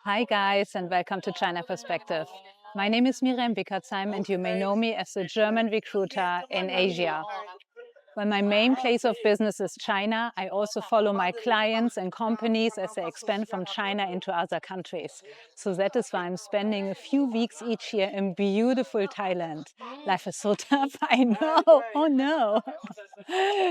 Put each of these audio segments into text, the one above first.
Hi guys, and welcome to China Perspective. My name is 𝗵𝗶𝗶𝗀, and you may know me as a German recruiter in Asia. When my main place of business is China, I also follow my clients and companies as they expand from China into other countries. So that is why I'm spending a few weeks each year in beautiful Thailand. Life is so tough, I know, oh no.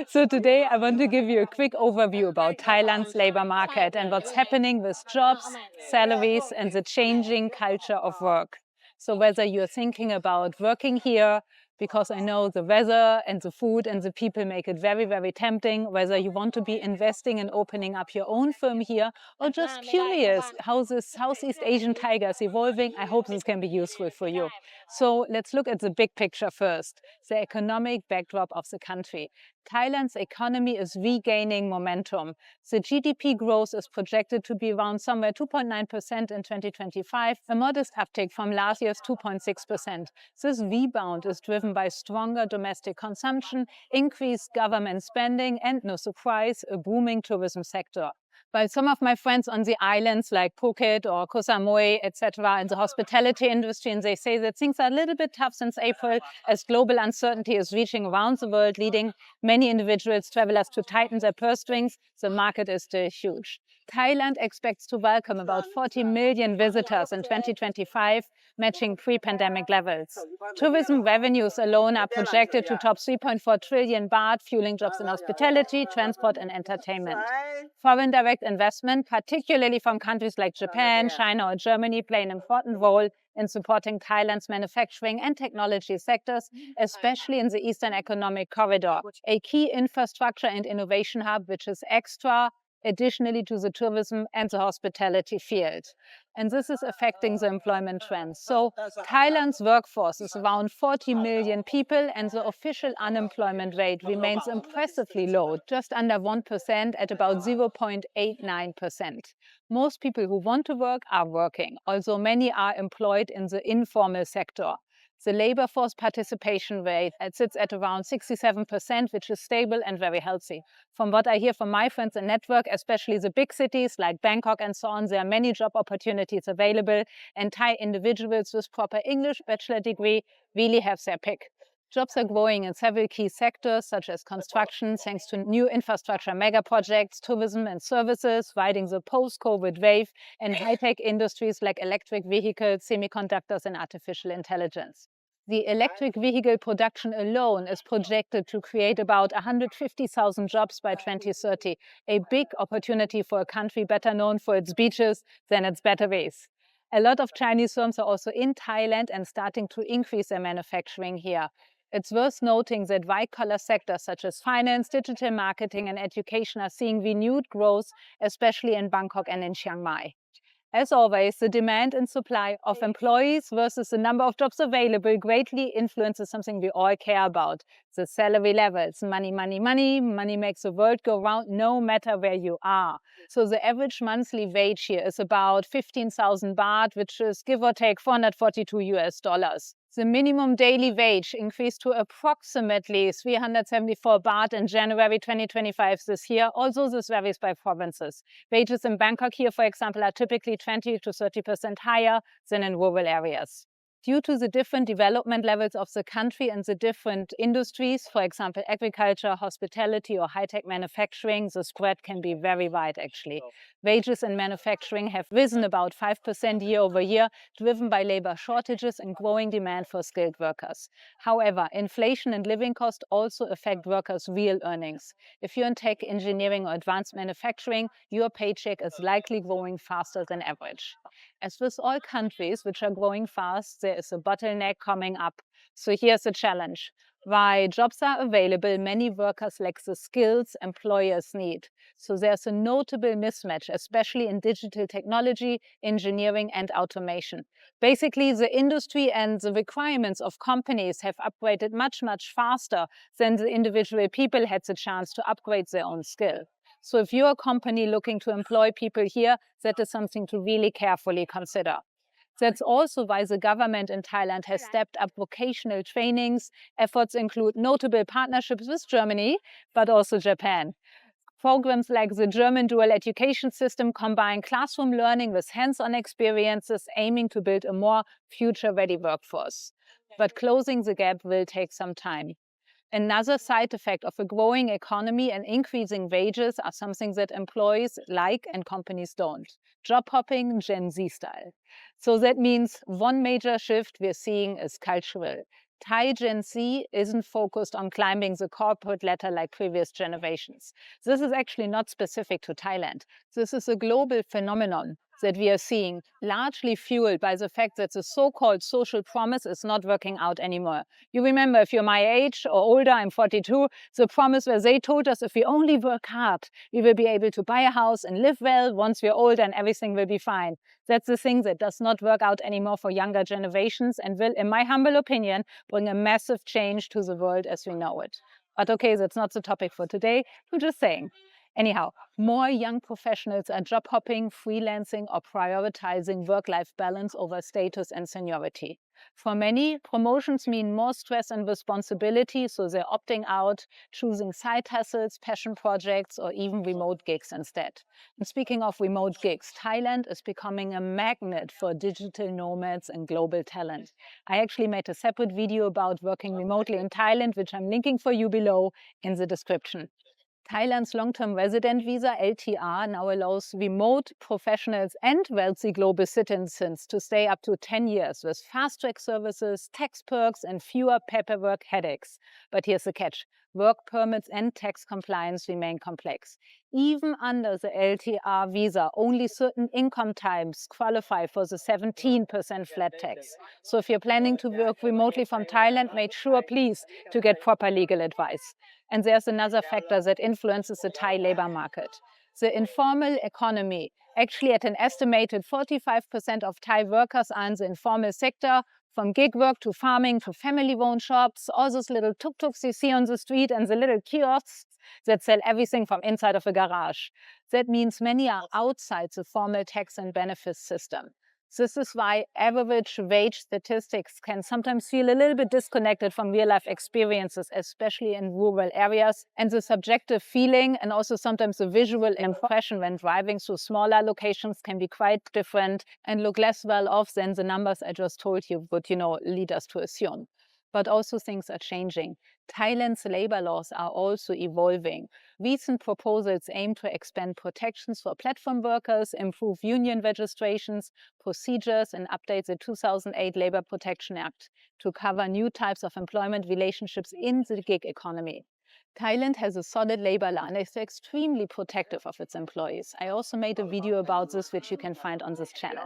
So today I want to give you a quick overview about Thailand's labor market and what's happening with jobs, salaries, and the changing culture of work. So whether you're thinking about working here, because I know the weather and the food and the people make it very, very tempting, whether you want to be investing in opening up your own firm here, or just curious how this Southeast Asian tiger is evolving, I hope this can be useful for you. So let's look at the big picture first, the economic backdrop of the country. Thailand's economy is regaining momentum. The GDP growth is projected to be around somewhere 2.9% in 2025, a modest uptick from last year's 2.6%. This rebound is driven by stronger domestic consumption, increased government spending, and, no surprise, a booming tourism sector. While some of my friends on the islands like Phuket or Koh Samui, etc., in the hospitality industry, and they say that things are a little bit tough since April as global uncertainty is reaching around the world, leading many individuals, travelers to tighten their purse strings, the market is still huge. Thailand expects to welcome about 40 million visitors in 2025, matching pre-pandemic levels. Tourism revenues alone are projected to top 3.4 trillion baht, fueling jobs in hospitality, transport, and entertainment. Foreign direct investment, particularly from countries like Japan, China, or Germany, play an important role in supporting Thailand's manufacturing and technology sectors, especially in the Eastern Economic Corridor, a key infrastructure and innovation hub which is extra additionally to the tourism and the hospitality field. And this is affecting the employment trends. So Thailand's workforce is around 40 million people, and the official unemployment rate remains impressively low, just under 1% at about 0.89%. Most people who want to work are working, although many are employed in the informal sector. The labor force participation rate sits at around 67%, which is stable and very healthy. From what I hear from my friends in network, especially the big cities like Bangkok and so on, there are many job opportunities available, and Thai individuals with proper English bachelor degree really have their pick. Jobs are growing in several key sectors, such as construction, thanks to new infrastructure mega projects, tourism and services, riding the post-COVID wave, and high-tech industries like electric vehicles, semiconductors, and artificial intelligence. The electric vehicle production alone is projected to create about 150,000 jobs by 2030, a big opportunity for a country better known for its beaches than its batteries. A lot of Chinese firms are also in Thailand and starting to increase their manufacturing here. It's worth noting that white-collar sectors such as finance, digital marketing, and education are seeing renewed growth, especially in Bangkok and in Chiang Mai. As always, the demand and supply of employees versus the number of jobs available greatly influences something we all care about: the salary levels. Money, money, money. Money makes the world go round no matter where you are. So the average monthly wage here is about 15,000 baht, which is give or take $442. The minimum daily wage increased to approximately 374 baht in January 2025 this year, although this varies by provinces. Wages in Bangkok here, for example, are typically 20 to 30% higher than in rural areas. Due to the different development levels of the country and the different industries, for example, agriculture, hospitality, or high-tech manufacturing, the spread can be very wide, actually. Wages in manufacturing have risen about 5% year over year, driven by labor shortages and growing demand for skilled workers. However, inflation and living costs also affect workers' real earnings. If you're in tech, engineering, or advanced manufacturing, your paycheck is likely growing faster than average. As with all countries which are growing fast, there is a bottleneck coming up. So here's the challenge. While jobs are available, many workers lack the skills employers need. So there's a notable mismatch, especially in digital technology, engineering, and automation. Basically, the industry and the requirements of companies have upgraded much, much faster than the individual people had the chance to upgrade their own skill. So if you're a company looking to employ people here, that is something to really carefully consider. That's also why the government in Thailand has stepped up vocational trainings. Efforts include notable partnerships with Germany, but also Japan. Programs like the German dual education system combine classroom learning with hands-on experiences, aiming to build a more future-ready workforce. But closing the gap will take some time. Another side effect of a growing economy and increasing wages are something that employees like and companies don't. Job hopping, Gen Z style. So that means one major shift we're seeing is cultural. Thai Gen Z isn't focused on climbing the corporate ladder like previous generations. This is actually not specific to Thailand. This is a global phenomenon that we are seeing, largely fueled by the fact that the so-called social promise is not working out anymore. You remember, if you're my age or older, I'm 42, the promise where they told us if we only work hard, we will be able to buy a house and live well once we're older and everything will be fine. That's the thing that does not work out anymore for younger generations and will, in my humble opinion, bring a massive change to the world as we know it. But okay, that's not the topic for today. We're just saying. Anyhow, more young professionals are job hopping, freelancing, or prioritizing work-life balance over status and seniority. For many, promotions mean more stress and responsibility, so they're opting out, choosing side hustles, passion projects, or even remote gigs instead. And speaking of remote gigs, Thailand is becoming a magnet for digital nomads and global talent. I actually made a separate video about working remotely in Thailand, which I'm linking for you below in the description. Thailand's long-term resident visa, LTR, now allows remote professionals and wealthy global citizens to stay up to 10 years with fast-track services, tax perks, and fewer paperwork headaches. But here's the catch. Work permits and tax compliance remain complex. Even under the LTR visa, only certain income types qualify for the 17% flat tax. So if you're planning to work remotely from Thailand, make sure, please, to get proper legal advice. And there's another factor that influences the Thai labor market. The informal economy. Actually, at an estimated 45% of Thai workers are in the informal sector, from gig work to farming to family-owned shops, all those little tuk-tuks you see on the street and the little kiosks that sell everything from inside of a garage. That means many are outside the formal tax and benefits system. This is why average wage statistics can sometimes feel a little bit disconnected from real-life experiences, especially in rural areas. And the subjective feeling and also sometimes the visual impression when driving through smaller locations can be quite different and look less well off than the numbers I just told you would, lead us to assume. But also things are changing. Thailand's labor laws are also evolving. Recent proposals aim to expand protections for platform workers, improve union registrations, procedures, and update the 2008 Labor Protection Act to cover new types of employment relationships in the gig economy. Thailand has a solid labor law and is extremely protective of its employees. I also made a video about this, which you can find on this channel.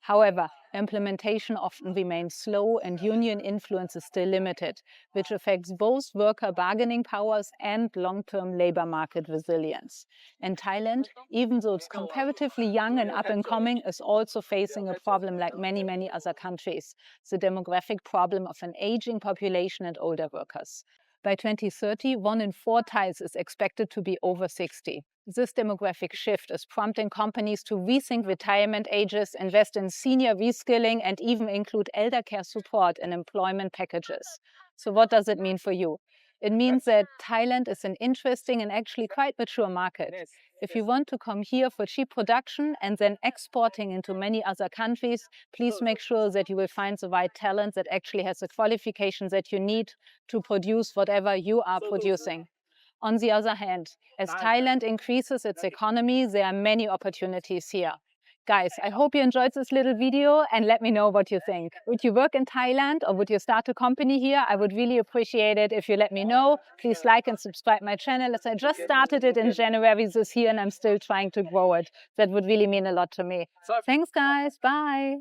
However, implementation often remains slow and union influence is still limited, which affects both worker bargaining powers and long-term labor market resilience. And Thailand, even though it's comparatively young and up-and-coming, is also facing a problem like many other countries, the demographic problem of an aging population and older workers. By 2030, 1 in 4 Thais is expected to be over 60. This demographic shift is prompting companies to rethink retirement ages, invest in senior reskilling, and even include elder care support in employment packages. So what does it mean for you? It means that Thailand is an interesting and actually quite mature market. If you want to come here for cheap production and then exporting into many other countries, please make sure that you will find the right talent that actually has the qualifications that you need to produce whatever you are producing. On the other hand, as Thailand increases its economy, there are many opportunities here. Guys, I hope you enjoyed this little video and let me know what you think. Would you work in Thailand or would you start a company here? I would really appreciate it if you let me know. Please like and subscribe my channel, as I just started it in January this year and I'm still trying to grow it. That would really mean a lot to me. Thanks guys, bye.